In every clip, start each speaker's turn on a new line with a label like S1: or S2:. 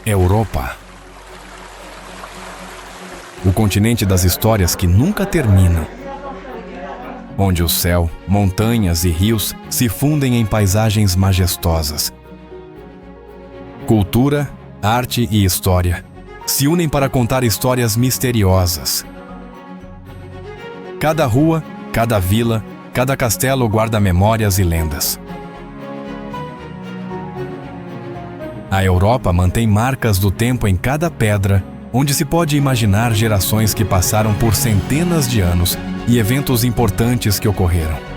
S1: Europa. O continente das histórias que nunca terminam, onde o céu, montanhas e rios se fundem em paisagens majestosas. Cultura, arte e história se unem para contar histórias misteriosas. Cada rua, cada vila, cada castelo guarda memórias e lendas. A Europa mantém marcas do tempo em cada pedra, onde se pode imaginar gerações que passaram por centenas de anos e eventos importantes que ocorreram.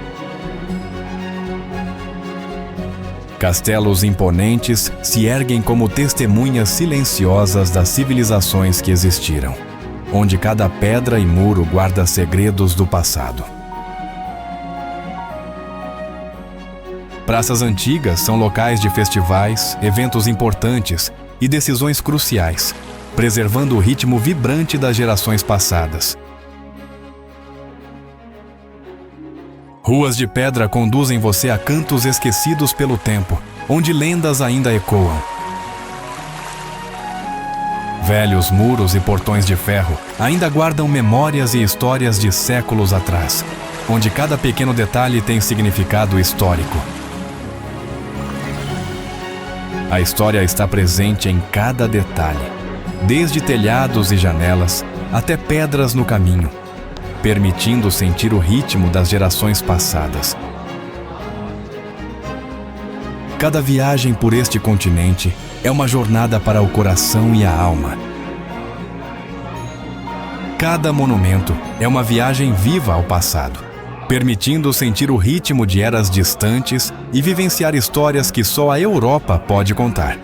S1: Castelos imponentes se erguem como testemunhas silenciosas das civilizações que existiram, onde cada pedra e muro guarda segredos do passado. Praças antigas são locais de festivais, eventos importantes e decisões cruciais, preservando o ritmo vibrante das gerações passadas. Ruas de pedra conduzem você a cantos esquecidos pelo tempo, onde lendas ainda ecoam. Velhos muros e portões de ferro ainda guardam memórias e histórias de séculos atrás, onde cada pequeno detalhe tem significado histórico. A história está presente em cada detalhe, desde telhados e janelas até pedras no caminho, permitindo sentir o ritmo das gerações passadas. Cada viagem por este continente é uma jornada para o coração e a alma. Cada monumento é uma viagem viva ao passado, permitindo sentir o ritmo de eras distantes e vivenciar histórias que só a Europa pode contar.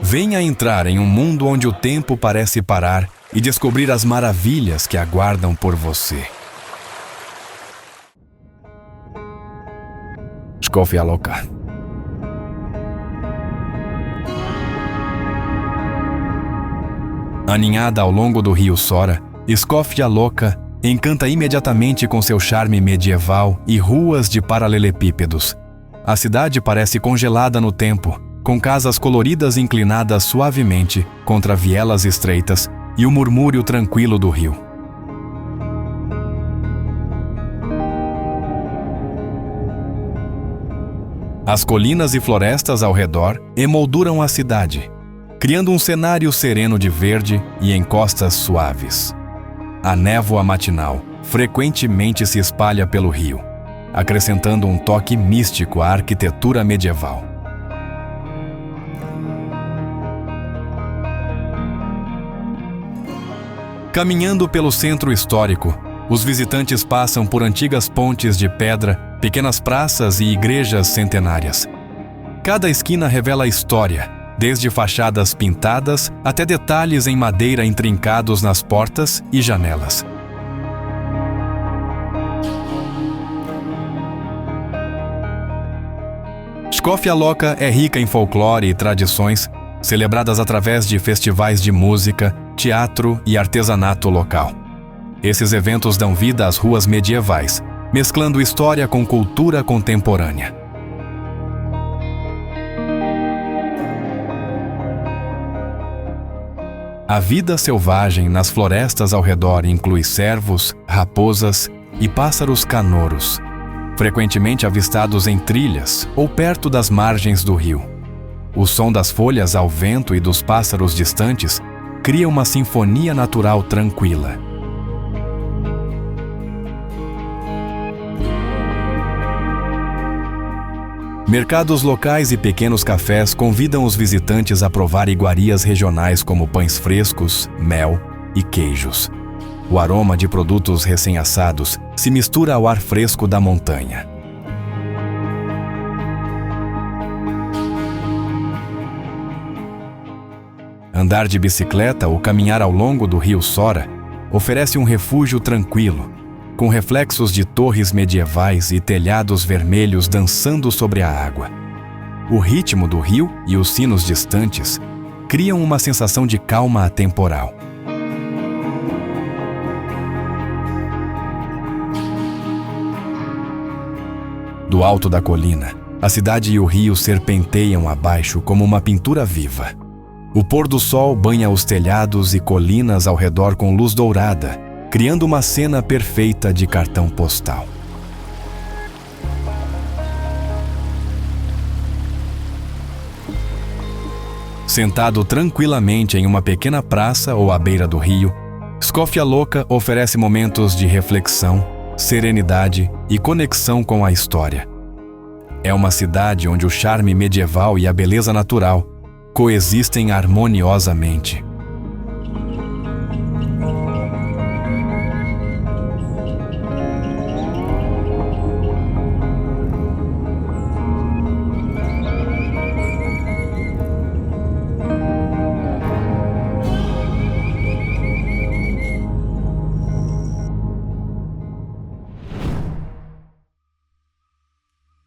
S1: Venha entrar em um mundo onde o tempo parece parar e descobrir as maravilhas que aguardam por você. Skofia Loka. Aninhada ao longo do rio Sora, Skofia Loka encanta imediatamente com seu charme medieval e ruas de paralelepípedos. A cidade parece congelada no tempo, com casas coloridas inclinadas suavemente contra vielas estreitas e o murmúrio tranquilo do rio. As colinas e florestas ao redor emolduram a cidade, criando um cenário sereno de verde e encostas suaves. A névoa matinal frequentemente se espalha pelo rio, acrescentando um toque místico à arquitetura medieval. Caminhando pelo centro histórico, os visitantes passam por antigas pontes de pedra, pequenas praças e igrejas centenárias. Cada esquina revela história, desde fachadas pintadas até detalhes em madeira intrincados nas portas e janelas. Skofia Loka é rica em folclore e tradições, celebradas através de festivais de música, teatro e artesanato local. Esses eventos dão vida às ruas medievais, mesclando história com cultura contemporânea. A vida selvagem nas florestas ao redor inclui cervos, raposas e pássaros canoros, frequentemente avistados em trilhas ou perto das margens do rio. O som das folhas ao vento e dos pássaros distantes cria uma sinfonia natural tranquila. Mercados locais e pequenos cafés convidam os visitantes a provar iguarias regionais como pães frescos, mel e queijos. O aroma de produtos recém-assados se mistura ao ar fresco da montanha. Andar de bicicleta ou caminhar ao longo do rio Sora oferece um refúgio tranquilo, com reflexos de torres medievais e telhados vermelhos dançando sobre a água. O ritmo do rio e os sinos distantes criam uma sensação de calma atemporal. Do alto da colina, A cidade e o rio serpenteiam abaixo como uma pintura viva. O pôr do sol banha os telhados e colinas ao redor com luz dourada, criando uma cena perfeita de cartão postal. Sentado tranquilamente em uma pequena praça ou à beira do rio, Scofialoca oferece momentos de reflexão, serenidade e conexão com a história. É uma cidade onde o charme medieval e a beleza natural coexistem harmoniosamente.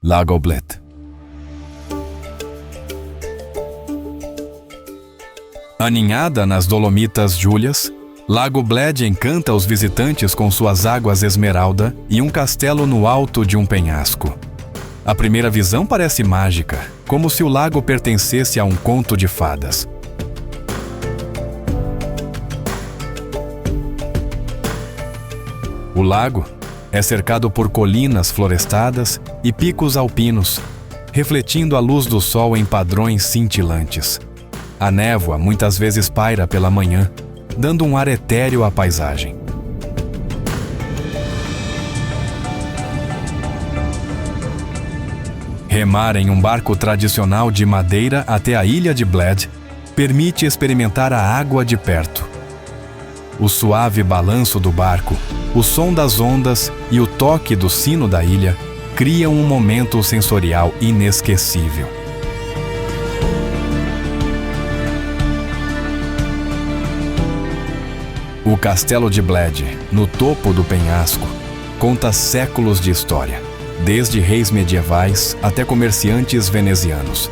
S1: Lago Bled. Aninhada nas Dolomitas Júlias, Lago Bled encanta os visitantes com suas águas esmeralda e um castelo no alto de um penhasco. À primeira visão parece mágica, como se o lago pertencesse a um conto de fadas. O lago é cercado por colinas florestadas e picos alpinos, refletindo a luz do sol em padrões cintilantes. A névoa muitas vezes paira pela manhã, dando um ar etéreo à paisagem. Remar em um barco tradicional de madeira até a ilha de Bled permite experimentar a água de perto. O suave balanço do barco, o som das ondas e o toque do sino da ilha criam um momento sensorial inesquecível. O Castelo de Bled, no topo do penhasco, conta séculos de história, desde reis medievais até comerciantes venezianos.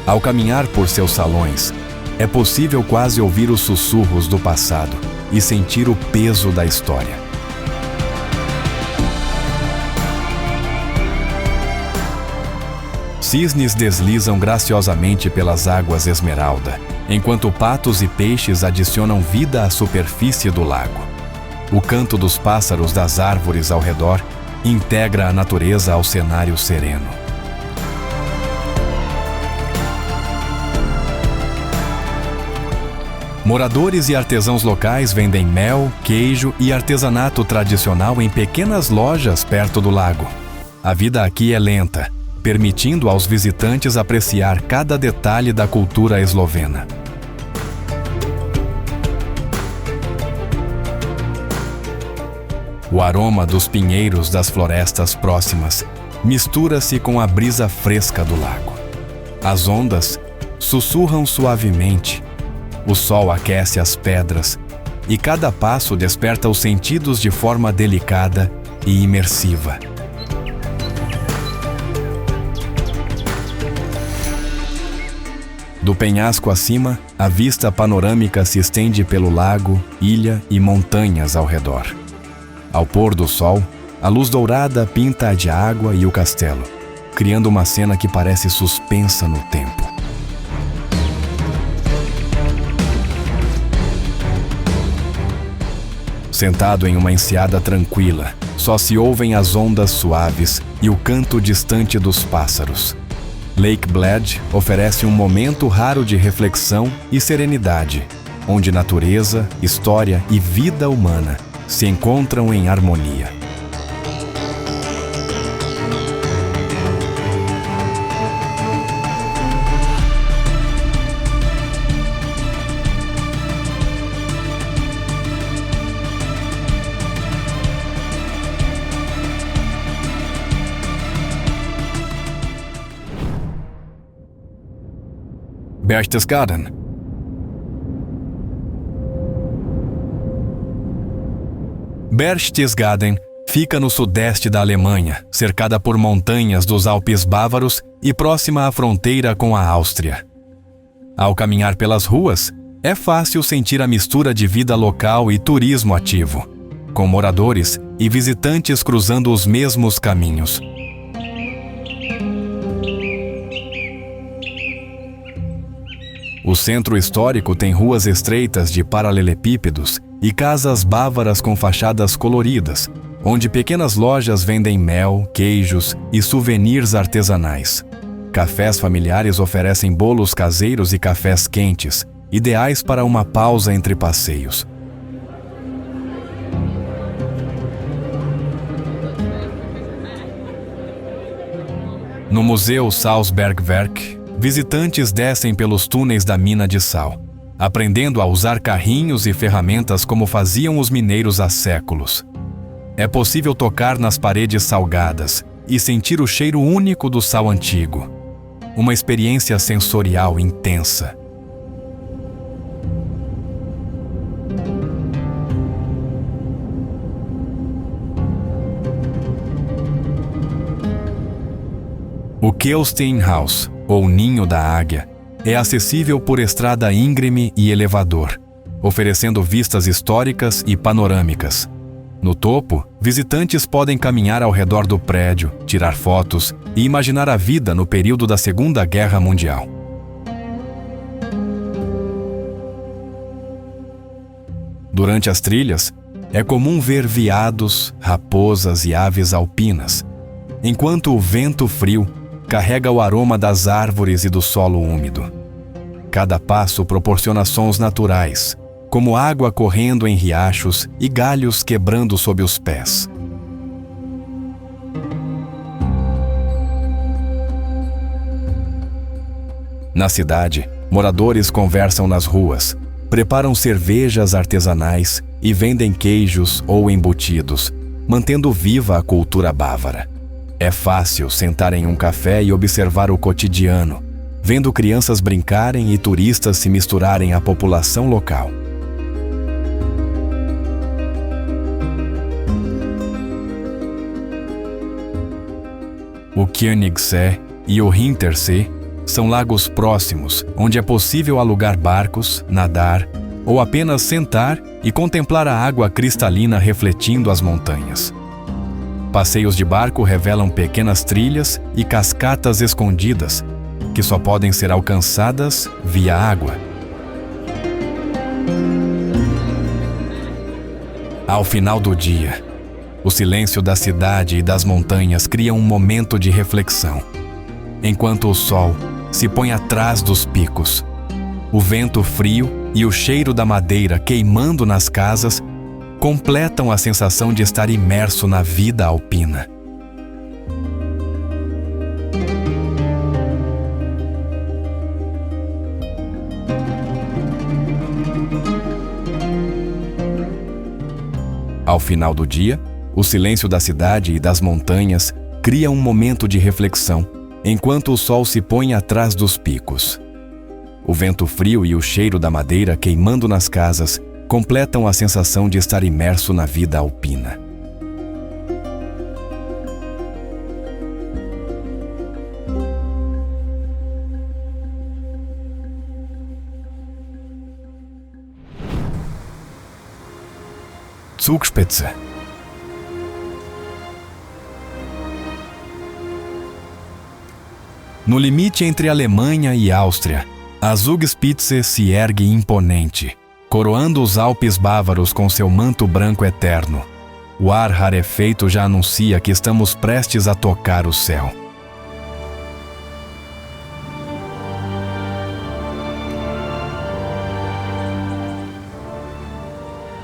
S1: Ao caminhar por seus salões, é possível quase ouvir os sussurros do passado e sentir o peso da história. Cisnes deslizam graciosamente pelas águas esmeralda, enquanto patos e peixes adicionam vida à superfície do lago. O canto dos pássaros das árvores ao redor integra a natureza ao cenário sereno. Moradores e artesãos locais vendem mel, queijo e artesanato tradicional em pequenas lojas perto do lago. A vida aqui é lenta, permitindo aos visitantes apreciar cada detalhe da cultura eslovena. O aroma dos pinheiros das florestas próximas mistura-se com a brisa fresca do lago. As ondas sussurram suavemente, o sol aquece as pedras e cada passo desperta os sentidos de forma delicada e imersiva. Do penhasco acima, a vista panorâmica se estende pelo lago, ilha e montanhas ao redor. Ao pôr do sol, a luz dourada pinta a de água e o castelo, criando uma cena que parece suspensa no tempo. Sentado em uma enseada tranquila, só se ouvem as ondas suaves e o canto distante dos pássaros. Lake Bled oferece um momento raro de reflexão e serenidade, onde natureza, história e vida humana se encontram em harmonia. Berchtesgaden. Berchtesgaden fica no sudeste da Alemanha, cercada por montanhas dos Alpes bávaros e próxima à fronteira com a Áustria. Ao caminhar pelas ruas, é fácil sentir a mistura de vida local e turismo ativo, com moradores e visitantes cruzando os mesmos caminhos. O centro histórico tem ruas estreitas de paralelepípedos e casas bávaras com fachadas coloridas, onde pequenas lojas vendem mel, queijos e souvenirs artesanais. Cafés familiares oferecem bolos caseiros e cafés quentes, ideais para uma pausa entre passeios. No Museu Salzbergwerk, visitantes descem pelos túneis da mina de sal, aprendendo a usar carrinhos e ferramentas como faziam os mineiros há séculos. É possível tocar nas paredes salgadas e sentir o cheiro único do sal antigo. Uma experiência sensorial intensa. O Kehlsteinhaus, ou Ninho da Águia, é acessível por estrada íngreme e elevador, oferecendo vistas históricas e panorâmicas. No topo, visitantes podem caminhar ao redor do prédio, tirar fotos e imaginar a vida no período da Segunda Guerra Mundial. Durante as trilhas, é comum ver veados, raposas e aves alpinas, enquanto o vento frio carrega o aroma das árvores e do solo úmido. Cada passo proporciona sons naturais, como água correndo em riachos e galhos quebrando sob os pés. Na cidade, moradores conversam nas ruas, preparam cervejas artesanais e vendem queijos ou embutidos, mantendo viva a cultura bávara. É fácil sentar em um café e observar o cotidiano, vendo crianças brincarem e turistas se misturarem à população local. O Königssee e o Hintersee são lagos próximos, onde é possível alugar barcos, nadar ou apenas sentar e contemplar a água cristalina refletindo as montanhas. Passeios de barco revelam pequenas trilhas e cascatas escondidas, que só podem ser alcançadas via água. Ao final do dia, o silêncio da cidade e das montanhas cria um momento de reflexão. Enquanto o sol se põe atrás dos picos, o vento frio e o cheiro da madeira queimando nas casas completam a sensação de estar imerso na vida alpina. Ao final do dia, o silêncio da cidade e das montanhas cria um momento de reflexão, enquanto o sol se põe atrás dos picos. O vento frio e o cheiro da madeira queimando nas casas completam a sensação de estar imerso na vida alpina. Zugspitze. No limite entre Alemanha e Áustria, a Zugspitze se ergue imponente, coroando os Alpes bávaros com seu manto branco eterno. O ar rarefeito já anuncia que estamos prestes a tocar o céu.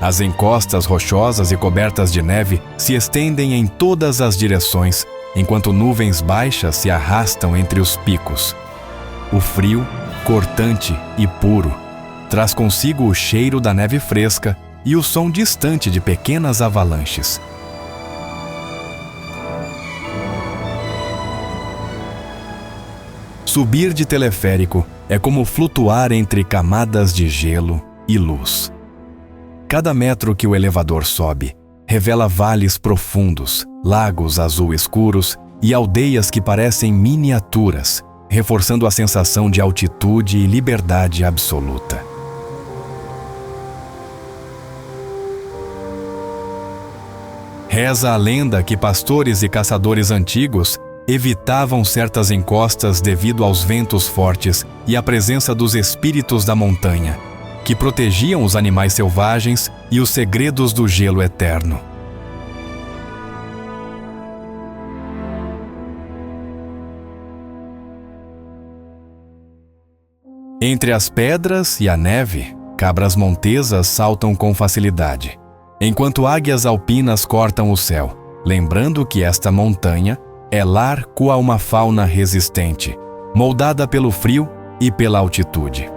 S1: As encostas rochosas e cobertas de neve se estendem em todas as direções, enquanto nuvens baixas se arrastam entre os picos. O frio, cortante e puro, traz consigo o cheiro da neve fresca e o som distante de pequenas avalanches. Subir de teleférico é como flutuar entre camadas de gelo e luz. Cada metro que o elevador sobe revela vales profundos, lagos azul escuros e aldeias que parecem miniaturas, reforçando a sensação de altitude e liberdade absoluta. Reza a lenda que pastores e caçadores antigos evitavam certas encostas devido aos ventos fortes e à presença dos espíritos da montanha, que protegiam os animais selvagens e os segredos do gelo eterno. Entre as pedras e a neve, cabras montesas saltam com facilidade, enquanto águias alpinas cortam o céu, lembrando que esta montanha é lar a uma fauna resistente, moldada pelo frio e pela altitude.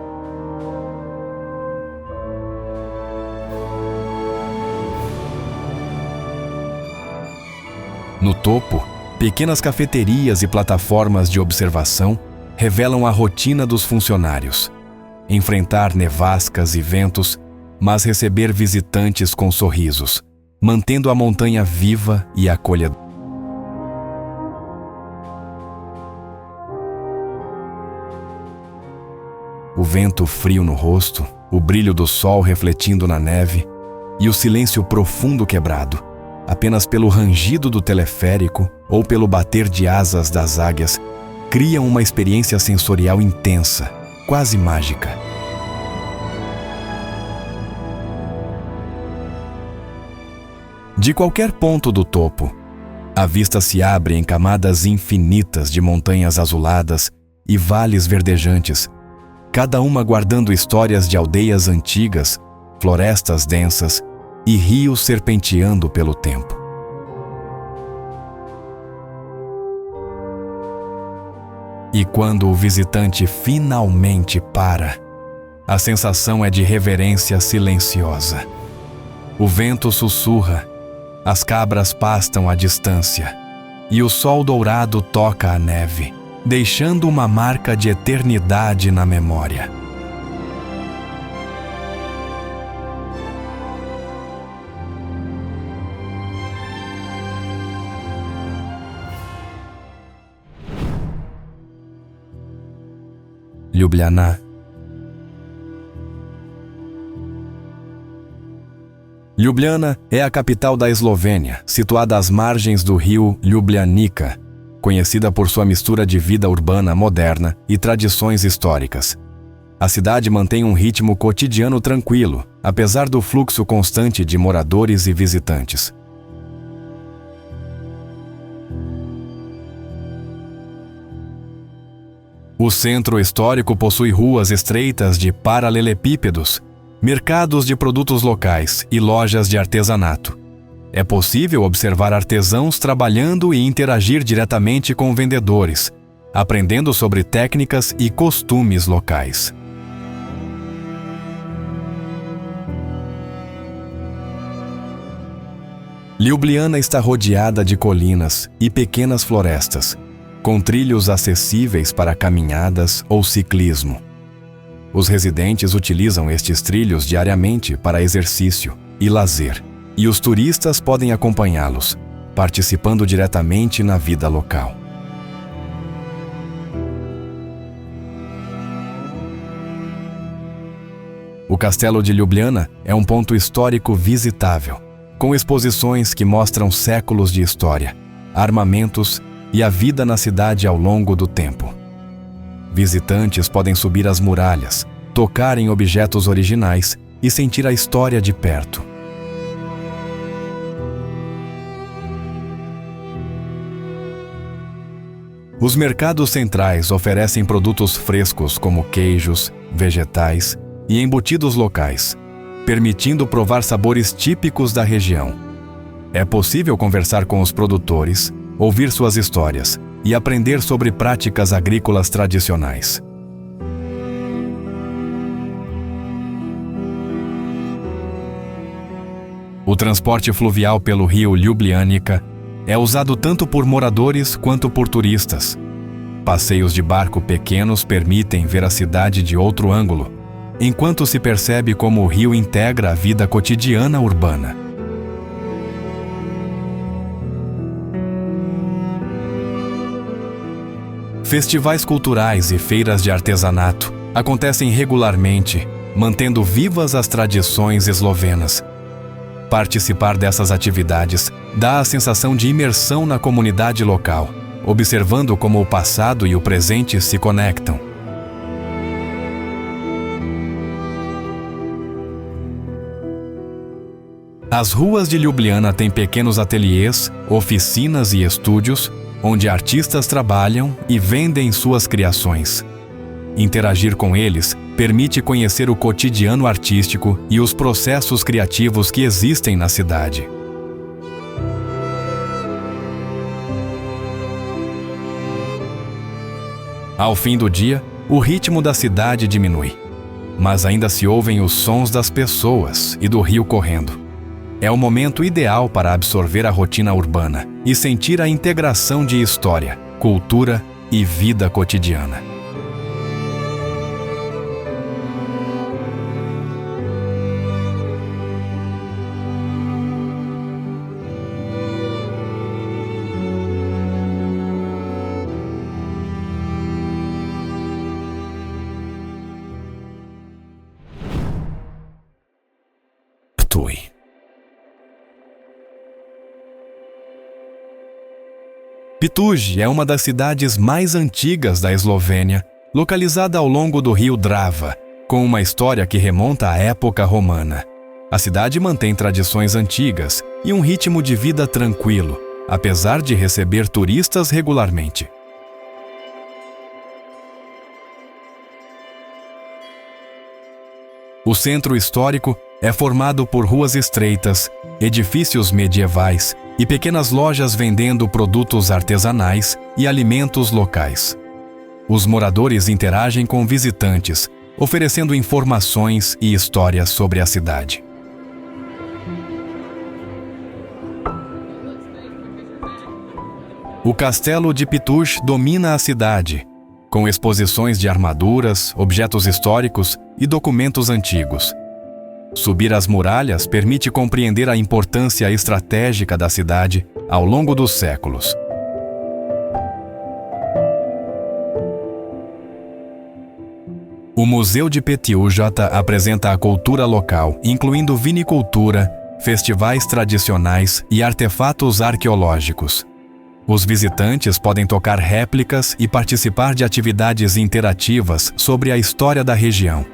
S1: No topo, pequenas cafeterias e plataformas de observação revelam a rotina dos funcionários. Enfrentar nevascas e ventos, mas receber visitantes com sorrisos, mantendo a montanha viva e acolhedora. O vento frio no rosto, o brilho do sol refletindo na neve e o silêncio profundo quebrado, apenas pelo rangido do teleférico ou pelo bater de asas das águias, criam uma experiência sensorial intensa, quase mágica. De qualquer ponto do topo, a vista se abre em camadas infinitas de montanhas azuladas e vales verdejantes, cada uma guardando histórias de aldeias antigas, florestas densas e rios serpenteando pelo tempo. E quando o visitante finalmente para, a sensação é de reverência silenciosa. O vento sussurra, as cabras pastam à distância, e o sol dourado toca a neve, deixando uma marca de eternidade na memória. Ljubljana. Ljubljana é a capital da Eslovênia, situada às margens do rio Ljubljanica, conhecida por sua mistura de vida urbana moderna e tradições históricas. A cidade mantém um ritmo cotidiano tranquilo, apesar do fluxo constante de moradores e visitantes. O centro histórico possui ruas estreitas de paralelepípedos, mercados de produtos locais e lojas de artesanato. É possível observar artesãos trabalhando e interagir diretamente com vendedores, aprendendo sobre técnicas e costumes locais. Ljubljana está rodeada de colinas e pequenas florestas, com trilhos acessíveis para caminhadas ou ciclismo. Os residentes utilizam estes trilhos diariamente para exercício e lazer, e os turistas podem acompanhá-los, participando diretamente na vida local. O Castelo de Ljubljana é um ponto histórico visitável, com exposições que mostram séculos de história, armamentos e a vida na cidade ao longo do tempo. Visitantes podem subir as muralhas, tocar em objetos originais e sentir a história de perto. Os mercados centrais oferecem produtos frescos como queijos, vegetais e embutidos locais, permitindo provar sabores típicos da região. É possível conversar com os produtores, ouvir suas histórias e aprender sobre práticas agrícolas tradicionais. O transporte fluvial pelo rio Ljubljanica é usado tanto por moradores quanto por turistas. Passeios de barco pequenos permitem ver a cidade de outro ângulo, enquanto se percebe como o rio integra a vida cotidiana urbana. Festivais culturais e feiras de artesanato acontecem regularmente, mantendo vivas as tradições eslovenas. Participar dessas atividades dá a sensação de imersão na comunidade local, observando como o passado e o presente se conectam. As ruas de Ljubljana têm pequenos ateliês, oficinas e estúdios, onde artistas trabalham e vendem suas criações. Interagir com eles permite conhecer o cotidiano artístico e os processos criativos que existem na cidade. Ao fim do dia, o ritmo da cidade diminui, mas ainda se ouvem os sons das pessoas e do rio correndo. É o momento ideal para absorver a rotina urbana e sentir a integração de história, cultura e vida cotidiana. Ptuj. Ptuj é uma das cidades mais antigas da Eslovênia, localizada ao longo do rio Drava, com uma história que remonta à época romana. A cidade mantém tradições antigas e um ritmo de vida tranquilo, apesar de receber turistas regularmente. O centro histórico é formado por ruas estreitas, edifícios medievais e pequenas lojas vendendo produtos artesanais e alimentos locais. Os moradores interagem com visitantes, oferecendo informações e histórias sobre a cidade. O castelo de Ptuj domina a cidade, com exposições de armaduras, objetos históricos e documentos antigos. Subir as muralhas permite compreender a importância estratégica da cidade ao longo dos séculos. O Museu de Ptuj apresenta a cultura local, incluindo vinicultura, festivais tradicionais e artefatos arqueológicos. Os visitantes podem tocar réplicas e participar de atividades interativas sobre a história da região.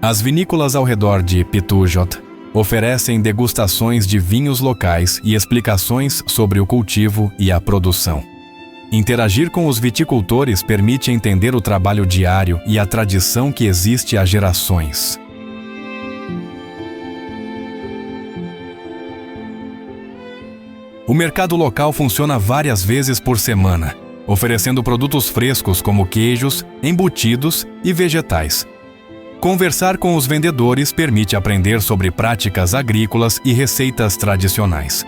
S1: As vinícolas ao redor de Ptuj oferecem degustações de vinhos locais e explicações sobre o cultivo e a produção. Interagir com os viticultores permite entender o trabalho diário e a tradição que existe há gerações. O mercado local funciona várias vezes por semana, oferecendo produtos frescos como queijos, embutidos e vegetais. Conversar com os vendedores permite aprender sobre práticas agrícolas e receitas tradicionais.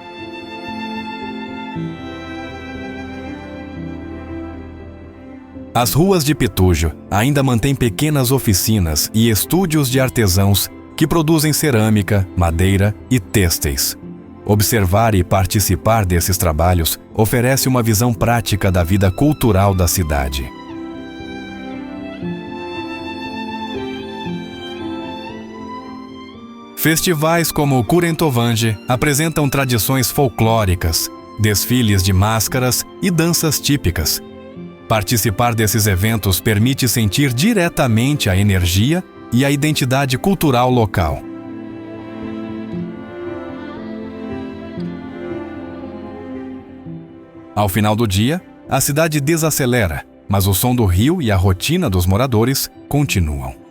S1: As ruas de Ptuj ainda mantêm pequenas oficinas e estúdios de artesãos que produzem cerâmica, madeira e têxteis. Observar e participar desses trabalhos oferece uma visão prática da vida cultural da cidade. Festivais como o Kurentovanje apresentam tradições folclóricas, desfiles de máscaras e danças típicas. Participar desses eventos permite sentir diretamente a energia e a identidade cultural local. Ao final do dia, a cidade desacelera, mas o som do rio e a rotina dos moradores continuam.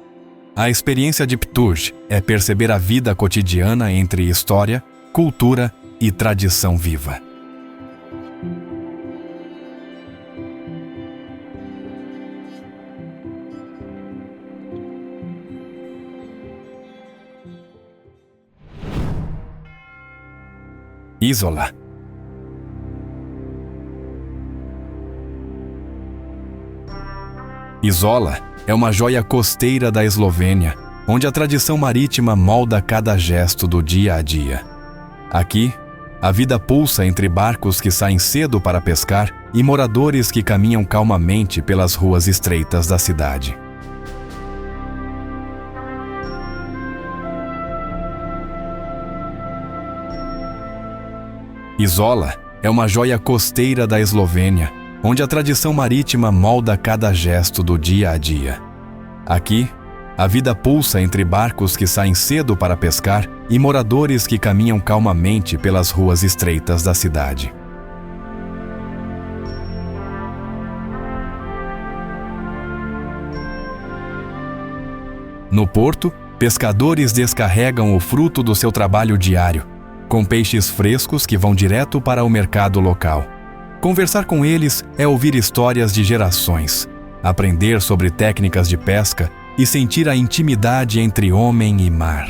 S1: A experiência de Ptuj é perceber a vida cotidiana entre história, cultura e tradição viva. Izola. Izola é uma joia costeira da Eslovênia, onde a tradição marítima molda cada gesto do dia a dia. Aqui, a vida pulsa entre barcos que saem cedo para pescar e moradores que caminham calmamente pelas ruas estreitas da cidade. Izola é uma joia costeira da Eslovênia, onde a tradição marítima molda cada gesto do dia a dia. Aqui, a vida pulsa entre barcos que saem cedo para pescar e moradores que caminham calmamente pelas ruas estreitas da cidade. No porto, pescadores descarregam o fruto do seu trabalho diário, com peixes frescos que vão direto para o mercado local. Conversar com eles é ouvir histórias de gerações, aprender sobre técnicas de pesca e sentir a intimidade entre homem e mar.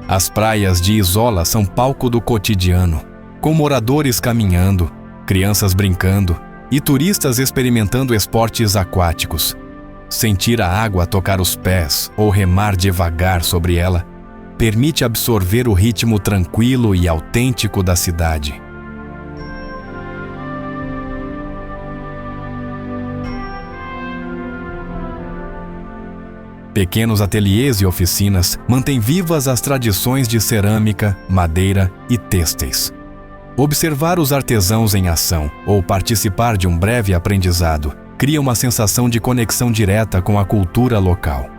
S1: As praias de Izola são palco do cotidiano, com moradores caminhando, crianças brincando e turistas experimentando esportes aquáticos. Sentir a água tocar os pés ou remar devagar sobre ela permite absorver o ritmo tranquilo e autêntico da cidade. Pequenos ateliês e oficinas mantêm vivas as tradições de cerâmica, madeira e têxteis. Observar os artesãos em ação ou participar de um breve aprendizado cria uma sensação de conexão direta com a cultura local.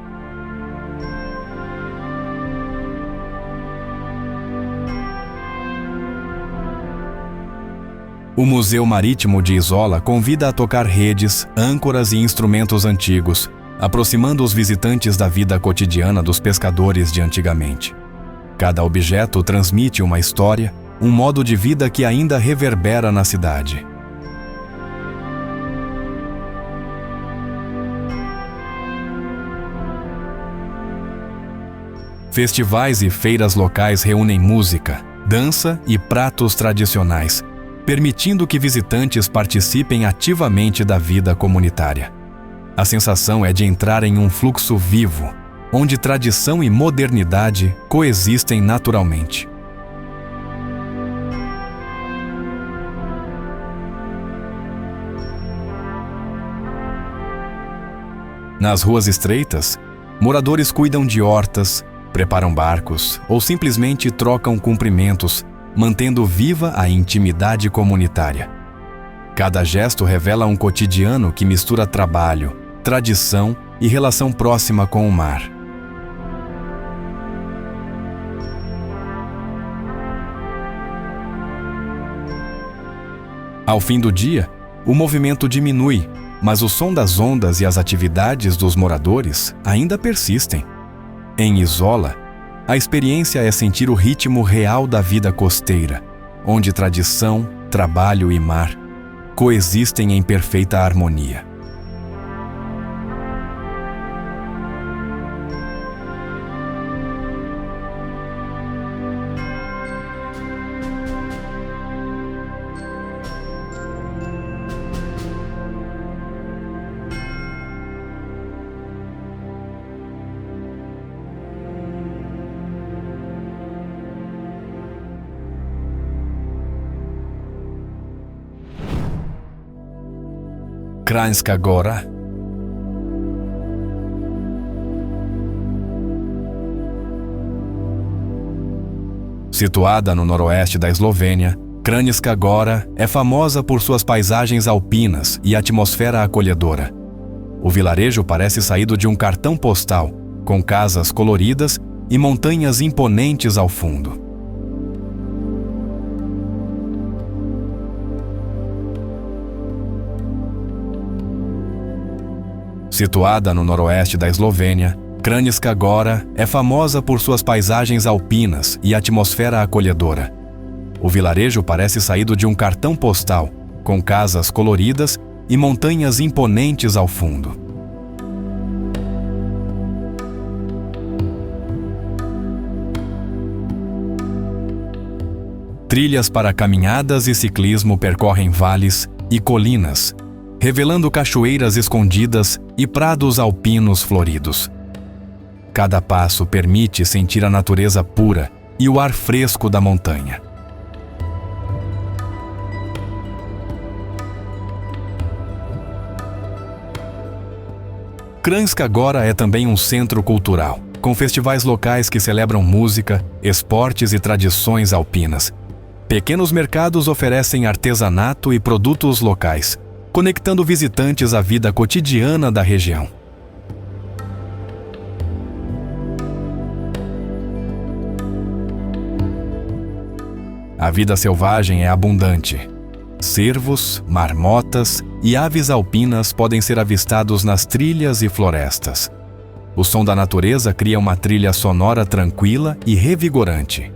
S1: O Museu Marítimo de Izola convida a tocar redes, âncoras e instrumentos antigos, aproximando os visitantes da vida cotidiana dos pescadores de antigamente. Cada objeto transmite uma história, um modo de vida que ainda reverbera na cidade. Festivais e feiras locais reúnem música, dança e pratos tradicionais, permitindo que visitantes participem ativamente da vida comunitária. A sensação é de entrar em um fluxo vivo, onde tradição e modernidade coexistem naturalmente. Nas ruas estreitas, moradores cuidam de hortas, preparam barcos ou simplesmente trocam cumprimentos, mantendo viva a intimidade comunitária. Cada gesto revela um cotidiano que mistura trabalho, tradição e relação próxima com o mar. Ao fim do dia, o movimento diminui, mas o som das ondas e as atividades dos moradores ainda persistem. Em Izola, a experiência é sentir o ritmo real da vida costeira, onde tradição, trabalho e mar coexistem em perfeita harmonia. Kranjska Gora. Situada no noroeste da Eslovênia, Kranjska Gora é famosa por suas paisagens alpinas e atmosfera acolhedora. O vilarejo parece saído de um cartão postal, com casas coloridas e montanhas imponentes ao fundo. Situada no noroeste da Eslovênia, Kranjska Gora é famosa por suas paisagens alpinas e atmosfera acolhedora. O vilarejo parece saído de um cartão postal, com casas coloridas e montanhas imponentes ao fundo. Trilhas para caminhadas e ciclismo percorrem vales e colinas, revelando cachoeiras escondidas e prados alpinos floridos. Cada passo permite sentir a natureza pura e o ar fresco da montanha. Kranjska Agora é também um centro cultural, com festivais locais que celebram música, esportes e tradições alpinas. Pequenos mercados oferecem artesanato e produtos locais, conectando visitantes à vida cotidiana da região. A vida selvagem é abundante. Cervos, marmotas e aves alpinas podem ser avistados nas trilhas e florestas. O som da natureza cria uma trilha sonora tranquila e revigorante.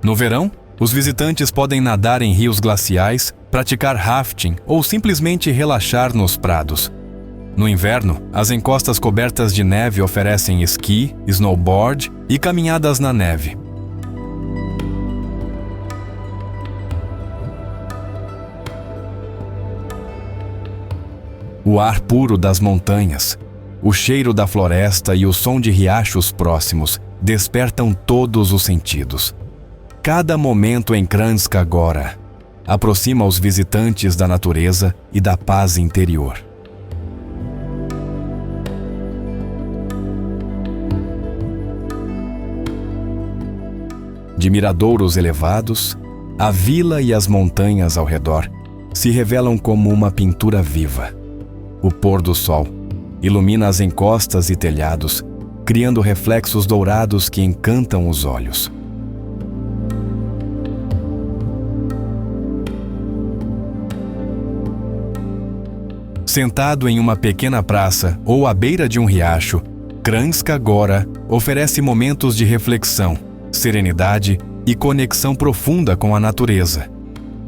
S1: No verão, os visitantes podem nadar em rios glaciais, praticar rafting ou simplesmente relaxar nos prados. No inverno, as encostas cobertas de neve oferecem esqui, snowboard e caminhadas na neve. O ar puro das montanhas, o cheiro da floresta e o som de riachos próximos despertam todos os sentidos. Cada momento em Kranjska Agora aproxima os visitantes da natureza e da paz interior. De miradouros elevados, a vila e as montanhas ao redor se revelam como uma pintura viva. O pôr do sol ilumina as encostas e telhados, criando reflexos dourados que encantam os olhos. Sentado em uma pequena praça ou à beira de um riacho, Kranjska Agora oferece momentos de reflexão, serenidade e conexão profunda com a natureza.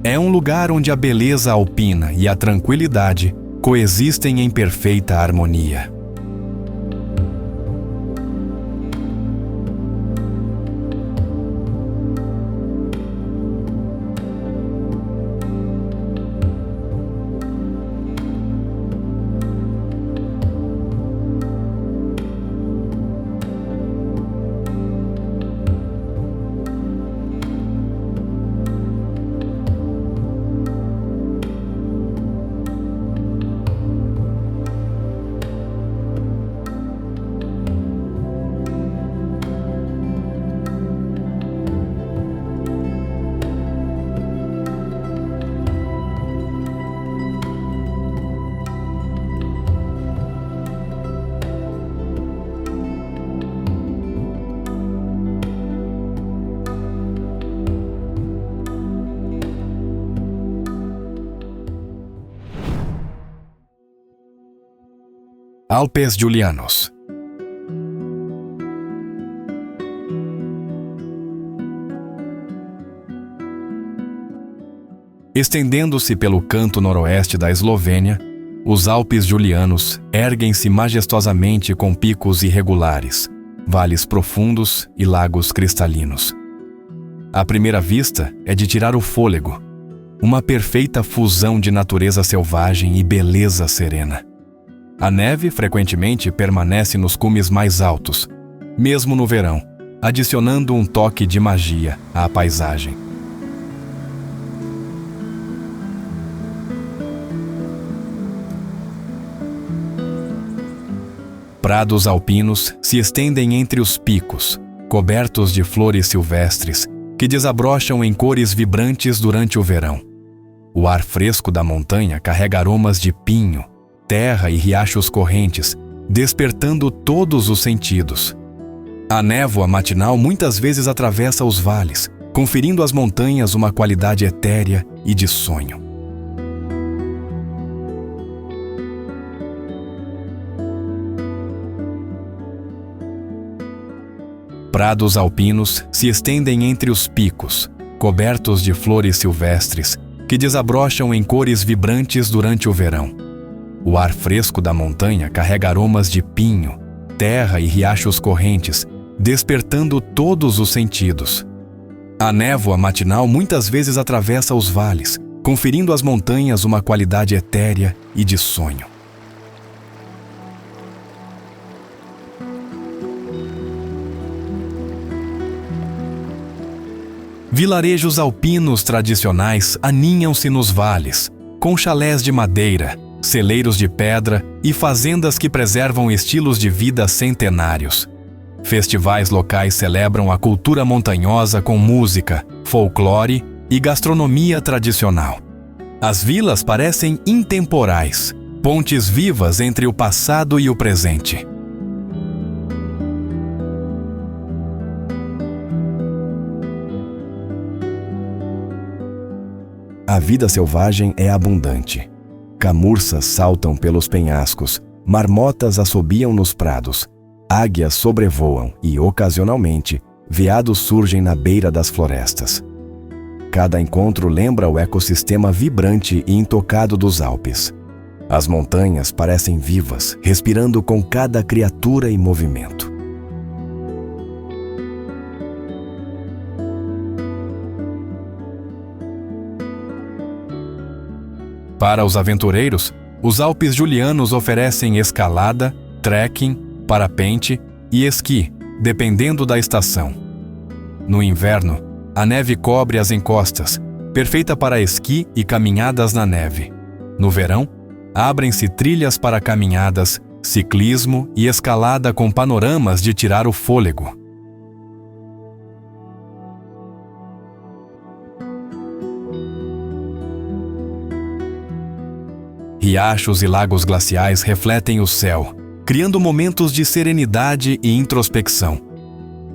S1: É um lugar onde a beleza alpina e a tranquilidade coexistem em perfeita harmonia. Alpes Julianos. Estendendo-se pelo canto noroeste da Eslovênia, os Alpes Julianos erguem-se majestosamente com picos irregulares, vales profundos e lagos cristalinos. À primeira vista é de tirar o fôlego, uma perfeita fusão de natureza selvagem e beleza serena. A neve frequentemente permanece nos cumes mais altos, mesmo no verão, adicionando um toque de magia à paisagem. Prados alpinos se estendem entre os picos, cobertos de flores silvestres que desabrocham em cores vibrantes durante o verão. O ar fresco da montanha carrega aromas de pinho, terra e riachos correntes, despertando todos os sentidos. A névoa matinal muitas vezes atravessa os vales, conferindo às montanhas uma qualidade etérea e de sonho. Prados alpinos se estendem entre os picos, cobertos de flores silvestres que desabrocham em cores vibrantes durante o verão. O ar fresco da montanha carrega aromas de pinho, terra e riachos correntes, despertando todos os sentidos. A névoa matinal muitas vezes atravessa os vales, conferindo às montanhas uma qualidade etérea e de sonho. Vilarejos alpinos tradicionais aninham-se nos vales, com chalés de madeira, celeiros de pedra e fazendas que preservam estilos de vida centenários. Festivais locais celebram a cultura montanhosa com música, folclore e gastronomia tradicional. As vilas parecem intemporais, pontes vivas entre o passado e o presente. A vida selvagem é abundante. Camurças saltam pelos penhascos, marmotas assobiam nos prados, águias sobrevoam e, ocasionalmente, veados surgem na beira das florestas. Cada encontro lembra o ecossistema vibrante e intocado dos Alpes. As montanhas parecem vivas, respirando com cada criatura e movimento. Para os aventureiros, os Alpes Julianos oferecem escalada, trekking, parapente e esqui, dependendo da estação. No inverno, a neve cobre as encostas, perfeita para esqui e caminhadas na neve. No verão, abrem-se trilhas para caminhadas, ciclismo e escalada com panoramas de tirar o fôlego. Riachos e lagos glaciais refletem o céu, criando momentos de serenidade e introspecção.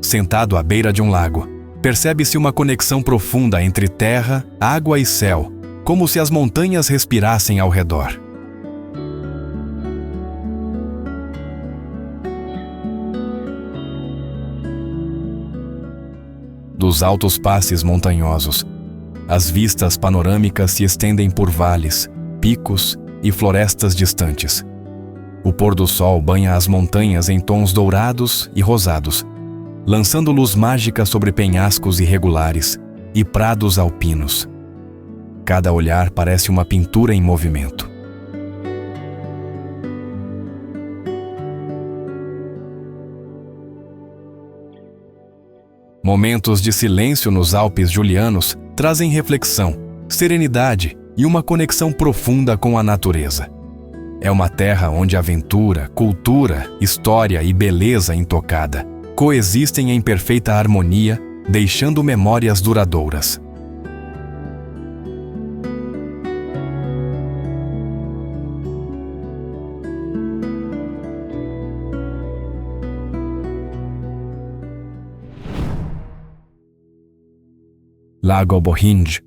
S1: Sentado à beira de um lago, percebe-se uma conexão profunda entre terra, água e céu, como se as montanhas respirassem ao redor. Dos altos passes montanhosos, as vistas panorâmicas se estendem por vales, picos e florestas distantes. O pôr do sol banha as montanhas em tons dourados e rosados, lançando luz mágica sobre penhascos irregulares e prados alpinos. Cada olhar parece uma pintura em movimento. Momentos de silêncio nos Alpes Julianos trazem reflexão, serenidade e uma conexão profunda com a natureza. É uma terra onde aventura, cultura, história e beleza intocada coexistem em perfeita harmonia, deixando memórias duradouras. Lago Bohinj.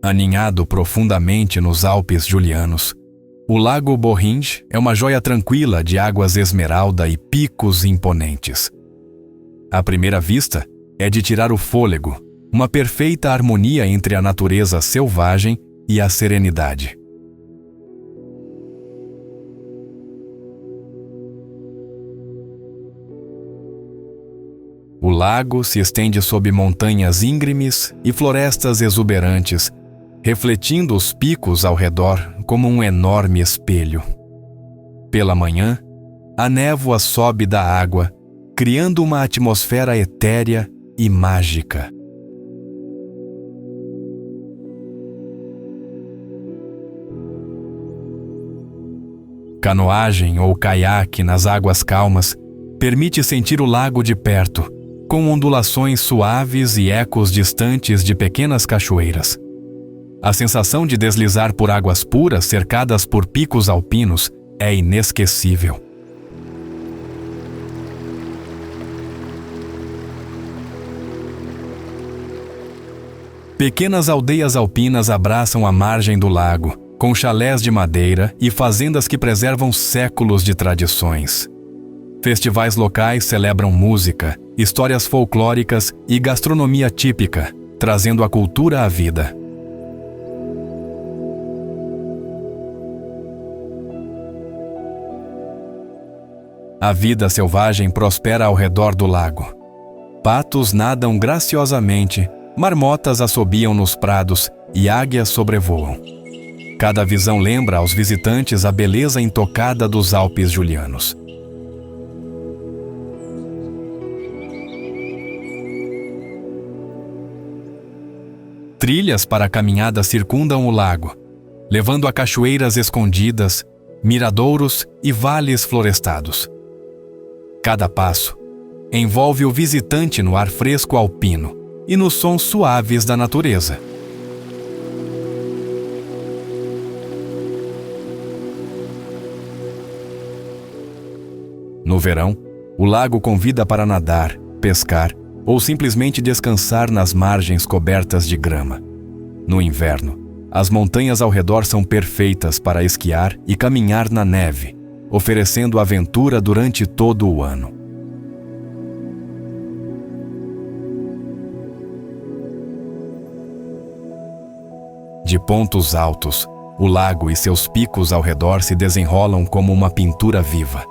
S1: Aninhado profundamente nos Alpes Julianos, o Lago Bohinj é uma joia tranquila de águas esmeralda e picos imponentes. À primeira vista, é de tirar o fôlego, uma perfeita harmonia entre a natureza selvagem e a serenidade. O lago se estende sob montanhas íngremes e florestas exuberantes, refletindo os picos ao redor como um enorme espelho. Pela manhã, a névoa sobe da água, criando uma atmosfera etérea e mágica. Canoagem ou caiaque nas águas calmas permite sentir o lago de perto, com ondulações suaves e ecos distantes de pequenas cachoeiras. A sensação de deslizar por águas puras cercadas por picos alpinos é inesquecível. Pequenas aldeias alpinas abraçam a margem do lago, com chalés de madeira e fazendas que preservam séculos de tradições. Festivais locais celebram música, histórias folclóricas e gastronomia típica, trazendo a cultura à vida. A vida selvagem prospera ao redor do lago. Patos nadam graciosamente, marmotas assobiam nos prados e águias sobrevoam. Cada visão lembra aos visitantes a beleza intocada dos Alpes Julianos. Trilhas para a caminhada circundam o lago, levando a cachoeiras escondidas, miradouros e vales florestados. Cada passo envolve o visitante no ar fresco alpino e nos sons suaves da natureza. No verão, o lago convida para nadar, pescar ou simplesmente descansar nas margens cobertas de grama. No inverno, as montanhas ao redor são perfeitas para esquiar e caminhar na neve, oferecendo aventura durante todo o ano. De pontos altos, o lago e seus picos ao redor se desenrolam como uma pintura viva.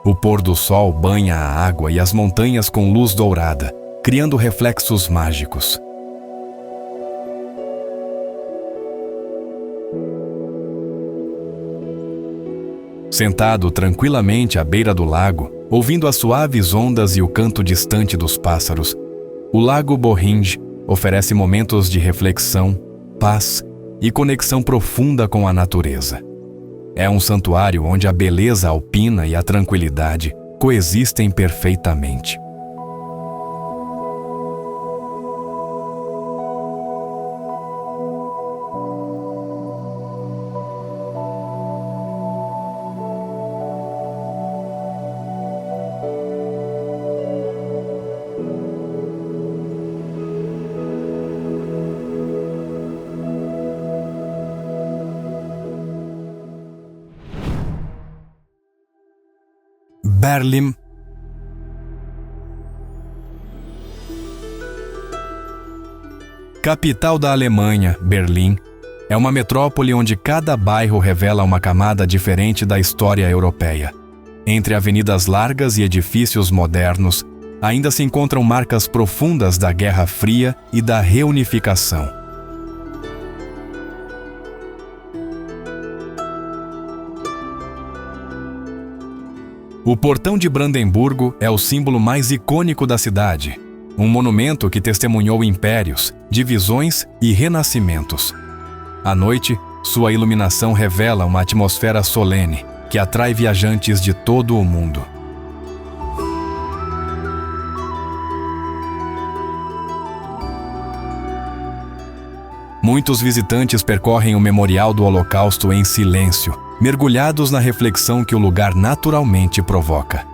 S1: O pôr do sol banha a água e as montanhas com luz dourada, criando reflexos mágicos. Sentado tranquilamente à beira do lago, ouvindo as suaves ondas e o canto distante dos pássaros, o Lago Bohinj oferece momentos de reflexão, paz e conexão profunda com a natureza. É um santuário onde a beleza alpina e a tranquilidade coexistem perfeitamente. Berlim. Capital da Alemanha, Berlim, é uma metrópole onde cada bairro revela uma camada diferente da história europeia. Entre avenidas largas e edifícios modernos, ainda se encontram marcas profundas da Guerra Fria e da reunificação. O Portão de Brandemburgo é o símbolo mais icônico da cidade, um monumento que testemunhou impérios, divisões e renascimentos. À noite, sua iluminação revela uma atmosfera solene que atrai viajantes de todo o mundo. Muitos visitantes percorrem o Memorial do Holocausto em silêncio, mergulhados na reflexão que o lugar naturalmente provoca.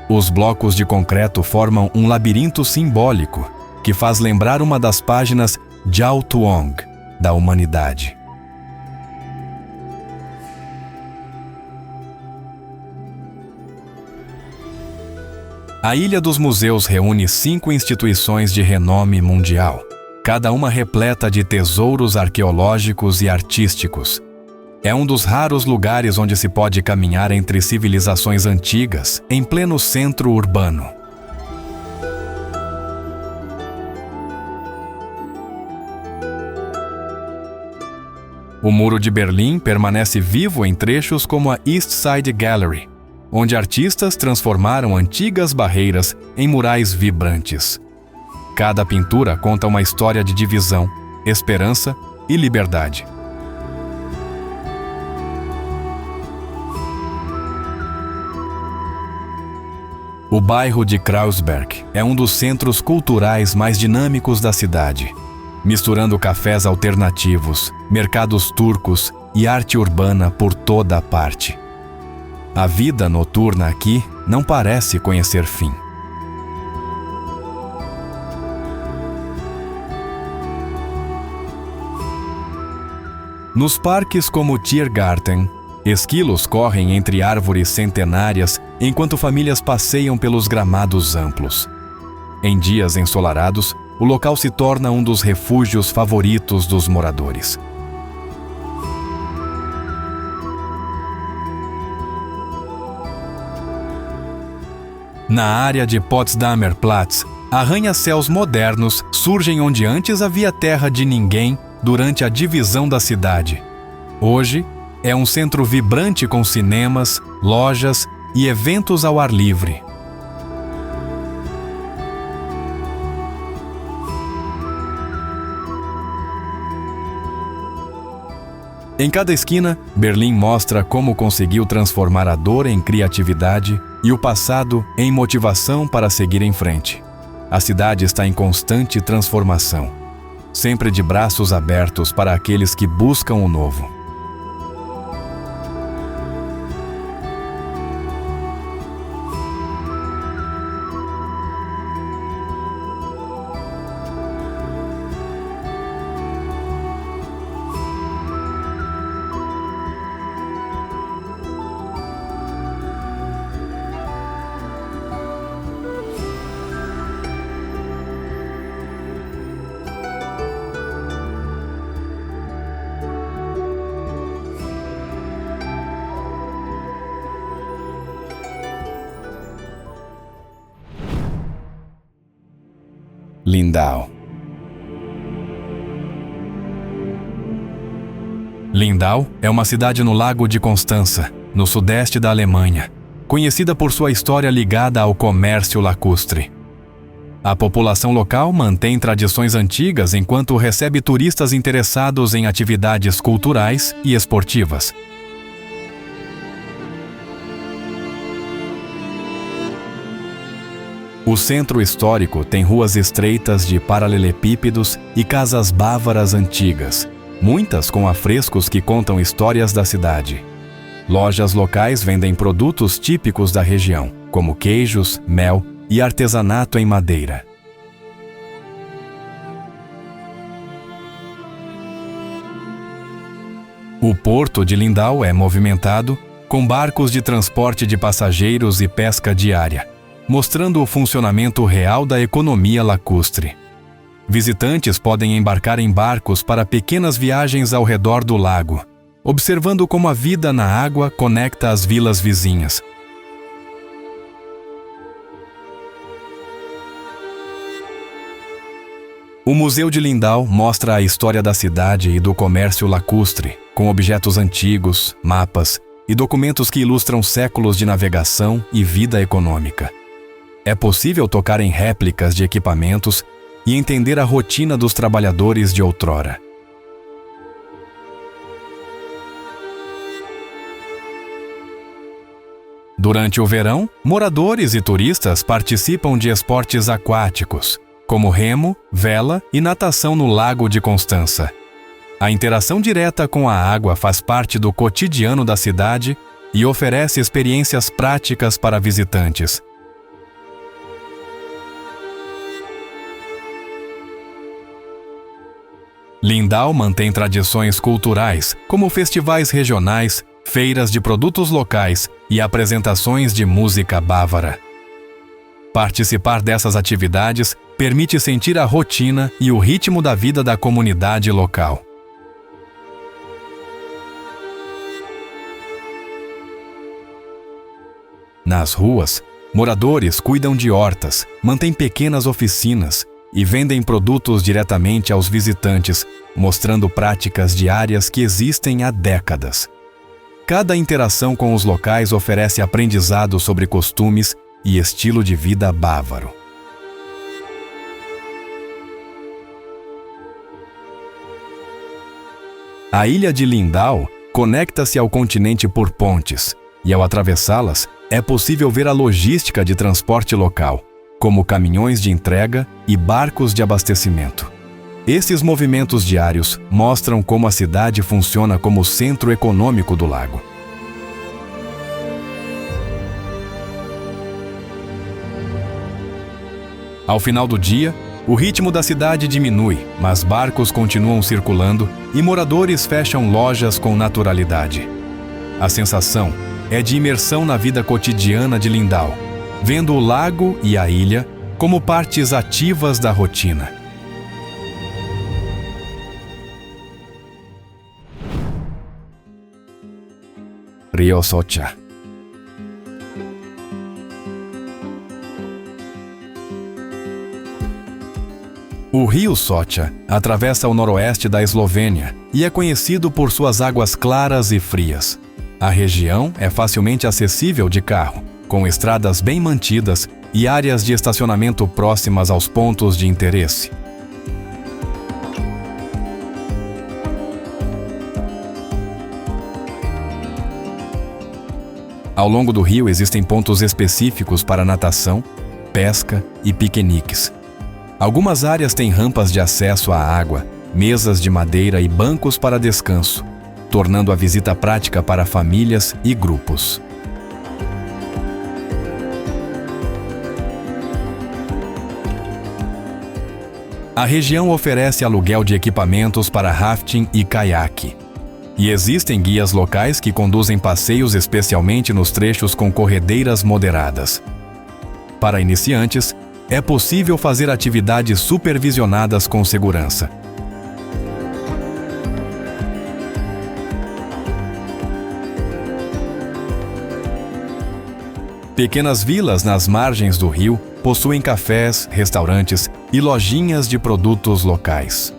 S1: Os blocos de concreto formam um labirinto simbólico que faz lembrar uma das páginas Jiao Tuong, da humanidade. A Ilha dos Museus reúne 5 instituições de renome mundial, cada uma repleta de tesouros arqueológicos e artísticos. É um dos raros lugares onde se pode caminhar entre civilizações antigas, em pleno centro urbano. O Muro de Berlim permanece vivo em trechos como a East Side Gallery, onde artistas transformaram antigas barreiras em murais vibrantes. Cada pintura conta uma história de divisão, esperança e liberdade. O bairro de Kreuzberg é um dos centros culturais mais dinâmicos da cidade, misturando cafés alternativos, mercados turcos e arte urbana por toda a parte. A vida noturna aqui não parece conhecer fim. Nos parques como o Tiergarten, esquilos correm entre árvores centenárias enquanto famílias passeiam pelos gramados amplos. Em dias ensolarados, o local se torna um dos refúgios favoritos dos moradores. Na área de Potsdamer Platz, arranha-céus modernos surgem onde antes havia terra de ninguém durante a divisão da cidade. Hoje, é um centro vibrante com cinemas, lojas e eventos ao ar livre. Em cada esquina, Berlim mostra como conseguiu transformar a dor em criatividade e o passado em motivação para seguir em frente. A cidade está em constante transformação, sempre de braços abertos para aqueles que buscam o novo. Lindau. Lindau é uma cidade no Lago de Constança, no sudeste da Alemanha, conhecida por sua história ligada ao comércio lacustre. A população local mantém tradições antigas enquanto recebe turistas interessados em atividades culturais e esportivas. O centro histórico tem ruas estreitas de paralelepípedos e casas bávaras antigas, muitas com afrescos que contam histórias da cidade. Lojas locais vendem produtos típicos da região, como queijos, mel e artesanato em madeira. O porto de Lindau é movimentado, com barcos de transporte de passageiros e pesca diária, mostrando o funcionamento real da economia lacustre. Visitantes podem embarcar em barcos para pequenas viagens ao redor do lago, observando como a vida na água conecta as vilas vizinhas. O Museu de Lindau mostra a história da cidade e do comércio lacustre, com objetos antigos, mapas e documentos que ilustram séculos de navegação e vida econômica. É possível tocar em réplicas de equipamentos e entender a rotina dos trabalhadores de outrora. Durante o verão, moradores e turistas participam de esportes aquáticos, como remo, vela e natação no Lago de Constança. A interação direta com a água faz parte do cotidiano da cidade e oferece experiências práticas para visitantes. Lindau mantém tradições culturais, como festivais regionais, feiras de produtos locais e apresentações de música bávara. Participar dessas atividades permite sentir a rotina e o ritmo da vida da comunidade local. Nas ruas, moradores cuidam de hortas, mantêm pequenas oficinas e vendem produtos diretamente aos visitantes, mostrando práticas diárias que existem há décadas. Cada interação com os locais oferece aprendizado sobre costumes e estilo de vida bávaro. A ilha de Lindau conecta-se ao continente por pontes, e ao atravessá-las, é possível ver a logística de transporte local, como caminhões de entrega e barcos de abastecimento. Esses movimentos diários mostram como a cidade funciona como centro econômico do lago. Ao final do dia, o ritmo da cidade diminui, mas barcos continuam circulando e moradores fecham lojas com naturalidade. A sensação é de imersão na vida cotidiana de Lindau, vendo o lago e a ilha como partes ativas da rotina. Rio Socha. O rio Socha atravessa o noroeste da Eslovênia e é conhecido por suas águas claras e frias. A região é facilmente acessível de carro, com estradas bem mantidas e áreas de estacionamento próximas aos pontos de interesse. Ao longo do rio existem pontos específicos para natação, pesca e piqueniques. Algumas áreas têm rampas de acesso à água, mesas de madeira e bancos para descanso, tornando a visita prática para famílias e grupos. A região oferece aluguel de equipamentos para rafting e caiaque. E existem guias locais que conduzem passeios especialmente nos trechos com corredeiras moderadas. Para iniciantes, é possível fazer atividades supervisionadas com segurança. Pequenas vilas nas margens do rio possuem cafés, restaurantes e lojinhas de produtos locais.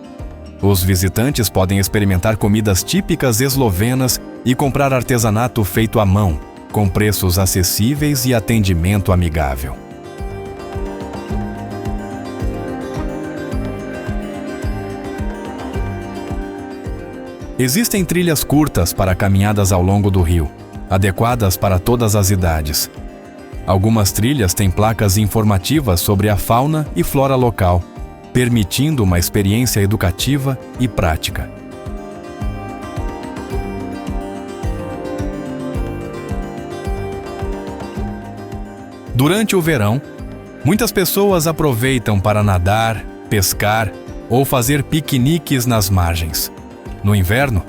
S1: Os visitantes podem experimentar comidas típicas eslovenas e comprar artesanato feito à mão, com preços acessíveis e atendimento amigável. Existem trilhas curtas para caminhadas ao longo do rio, adequadas para todas as idades. Algumas trilhas têm placas informativas sobre a fauna e flora local, permitindo uma experiência educativa e prática. Durante o verão, muitas pessoas aproveitam para nadar, pescar ou fazer piqueniques nas margens. No inverno,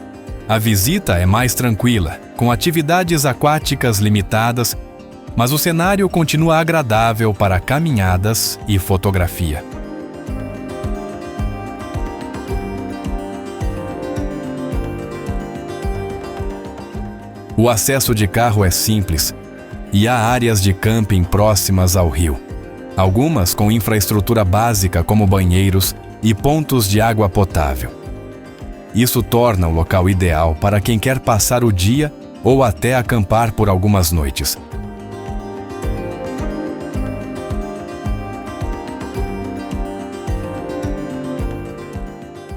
S1: a visita é mais tranquila, com atividades aquáticas limitadas, mas o cenário continua agradável para caminhadas e fotografia. O acesso de carro é simples e há áreas de camping próximas ao rio, algumas com infraestrutura básica como banheiros e pontos de água potável. Isso torna o local ideal para quem quer passar o dia ou até acampar por algumas noites.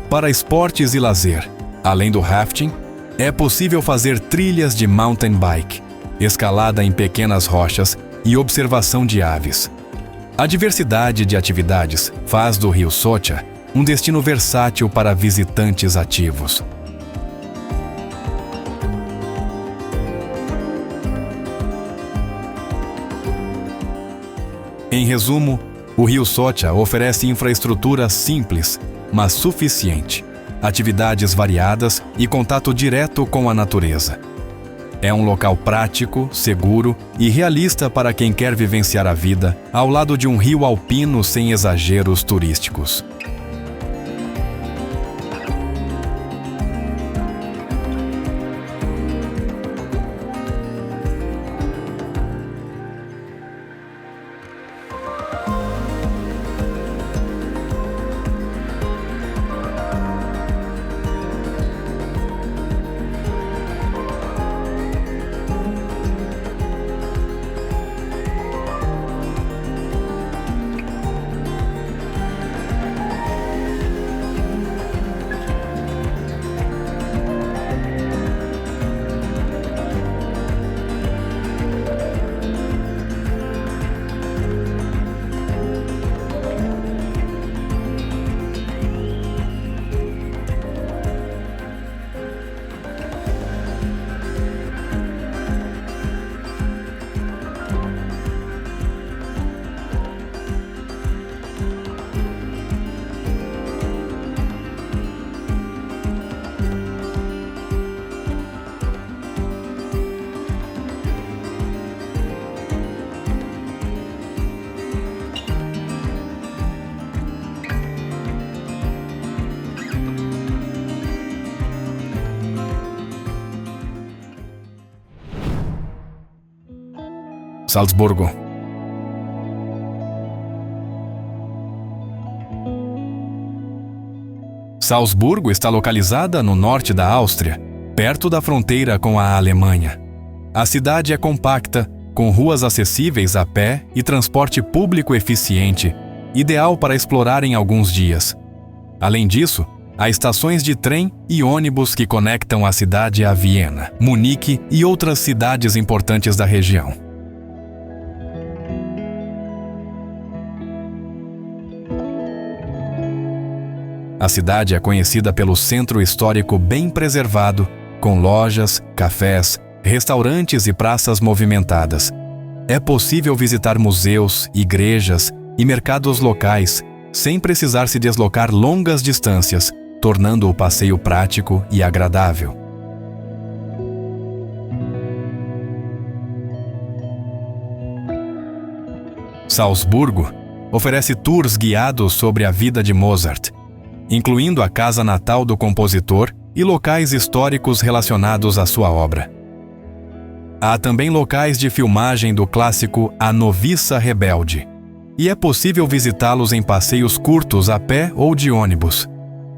S1: Para esportes e lazer, além do rafting, é possível fazer trilhas de mountain bike, escalada em pequenas rochas e observação de aves. A diversidade de atividades faz do Rio Socha um destino versátil para visitantes ativos. Em resumo, o Rio Socha oferece infraestrutura simples, mas suficiente, atividades variadas e contato direto com a natureza. É um local prático, seguro e realista para quem quer vivenciar a vida ao lado de um rio alpino sem exageros turísticos. Salzburgo. Salzburgo está localizada no norte da Áustria, perto da fronteira com a Alemanha. A cidade é compacta, com ruas acessíveis a pé e transporte público eficiente, ideal para explorar em alguns dias. Além disso, Há estações de trem e ônibus que conectam a cidade a Viena, Munique e outras cidades importantes da região. A cidade é conhecida pelo centro histórico bem preservado, com lojas, cafés, restaurantes e praças movimentadas. É possível visitar museus, igrejas e mercados locais sem precisar se deslocar longas distâncias, tornando o passeio prático e agradável. Salzburgo oferece tours guiados sobre a vida de Mozart, incluindo a casa natal do compositor e locais históricos relacionados à sua obra. Há também locais de filmagem do clássico A Noviça Rebelde, e é possível visitá-los em passeios curtos a pé ou de ônibus.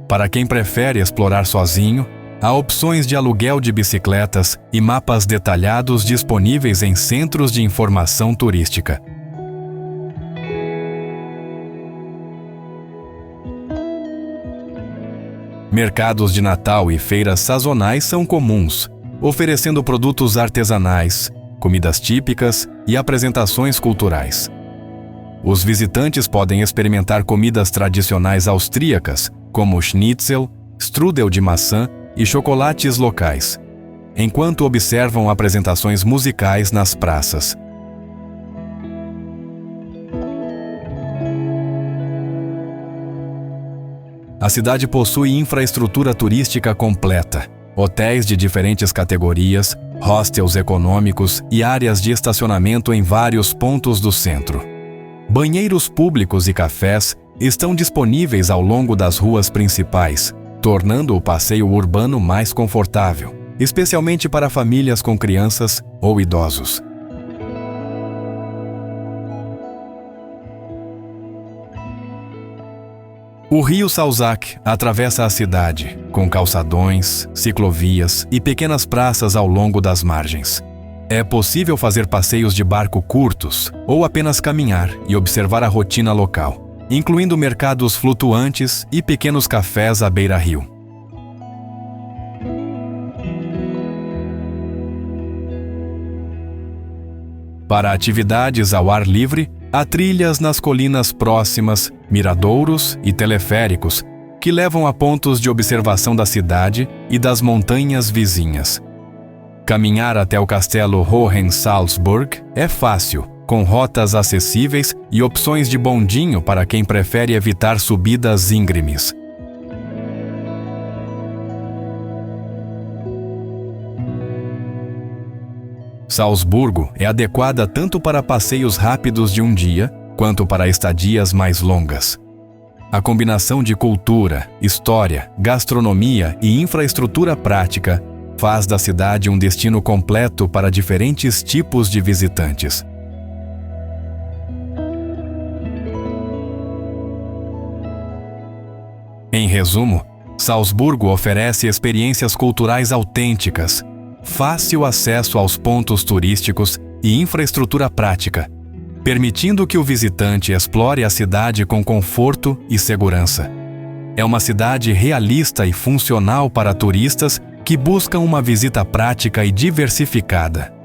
S1: Para quem prefere explorar sozinho, há opções de aluguel de bicicletas e mapas detalhados disponíveis em centros de informação turística. Mercados de Natal e feiras sazonais são comuns, oferecendo produtos artesanais, comidas típicas e apresentações culturais. Os visitantes podem experimentar comidas tradicionais austríacas, como schnitzel, strudel de maçã e chocolates locais, enquanto observam apresentações musicais nas praças. A cidade possui infraestrutura turística completa, hotéis de diferentes categorias, hostels econômicos e áreas de estacionamento em vários pontos do centro. Banheiros públicos e cafés estão disponíveis ao longo das ruas principais, tornando o passeio urbano mais confortável, especialmente para famílias com crianças ou idosos. O rio Salzach atravessa a cidade, com calçadões, ciclovias e pequenas praças ao longo das margens. É possível fazer passeios de barco curtos ou apenas caminhar e observar a rotina local, incluindo mercados flutuantes e pequenos cafés à beira-rio. Para atividades ao ar livre, há trilhas nas colinas próximas, miradouros e teleféricos, que levam a pontos de observação da cidade e das montanhas vizinhas. Caminhar até o castelo Hohensalzburg é fácil, com rotas acessíveis e opções de bondinho para quem prefere evitar subidas íngremes. Salzburgo é adequada tanto para passeios rápidos de um dia, quanto para estadias mais longas. A combinação de cultura, história, gastronomia e infraestrutura prática faz da cidade um destino completo para diferentes tipos de visitantes. Em resumo, Salzburgo oferece experiências culturais autênticas, fácil acesso aos pontos turísticos e infraestrutura prática, permitindo que o visitante explore a cidade com conforto e segurança. É uma cidade realista e funcional para turistas que buscam uma visita prática e diversificada.